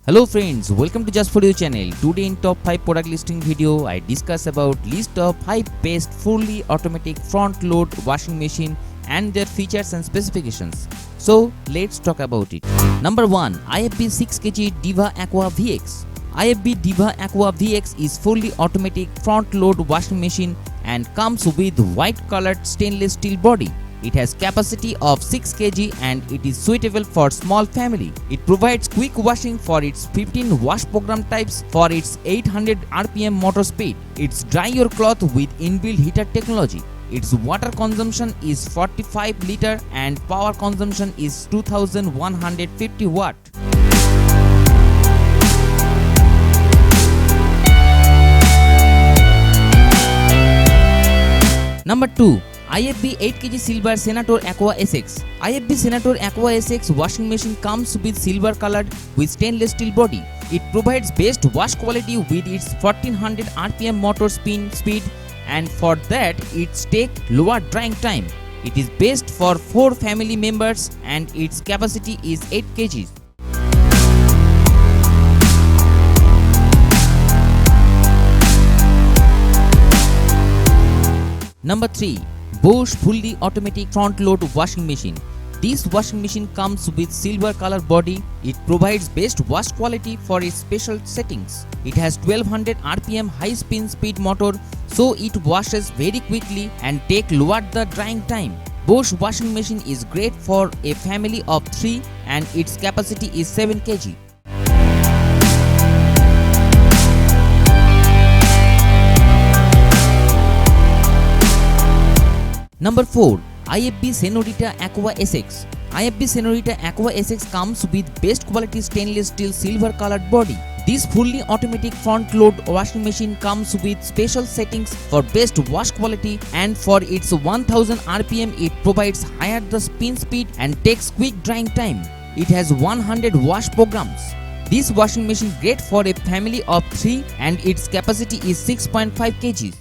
Hello friends, welcome to Just For You channel. Today in top 5 product listing video, I discuss about list of 5 best fully automatic front load washing machine and their features and specifications. So let's talk about it. Number 1. IFB 6kg Diva Aqua VX. IFB Diva Aqua VX is fully automatic front load washing machine and comes with white colored stainless steel body. It has capacity of 6 kg and it is suitable for small family. It provides quick washing for its 15 wash program types for its 800 rpm motor speed. It's dry your cloth with inbuilt heater technology. Its water consumption is 45 liter and power consumption is 2150 watt. Number 2. IFB 8kg Silver Senator Aqua SX. IFB Senator Aqua SX washing machine comes with silver colored with stainless steel body. It provides best wash quality with its 1400 rpm motor speed and for that it's take lower drying time. It is best for 4 family members and its capacity is 8 kg. Number 3. Bosch fully automatic front load washing machine. This washing machine comes with silver color body. It provides best wash quality for its special settings. It has 1200 rpm high spin speed motor, so it washes very quickly and take lower the drying time. Bosch washing machine is great for a family of 3 and its capacity is 7 kg. Number 4. IFB Senorita Aqua SX. IFB Senorita Aqua SX comes with best quality stainless steel silver colored body. This fully automatic front load washing machine comes with special settings for best wash quality and for its 1000 rpm it provides higher the spin speed and takes quick drying time. It has 100 wash programs. This washing machine great for a family of 3 and its capacity is 6.5 kg.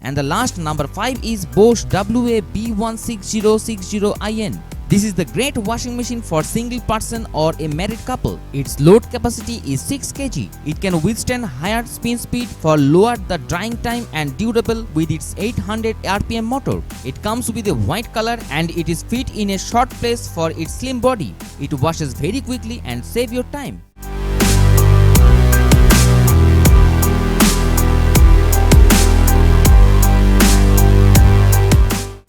And the last number 5 is Bosch WA-B16060IN. This is the great washing machine for single person or a married couple. Its load capacity is 6 kg. It can withstand higher spin speed for lower the drying time and durable with its 800 rpm motor. It comes with a white color and it is fit in a short place for its slim body. It washes very quickly and save your time.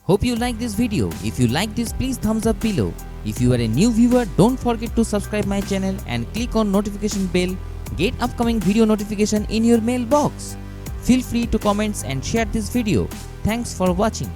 Hope you like this video. If you like this, please thumbs up below. If you are a new viewer, don't forget to subscribe my channel and click on notification bell. Get upcoming video notification in your mailbox. Feel free to comment and share this video. Thanks for watching.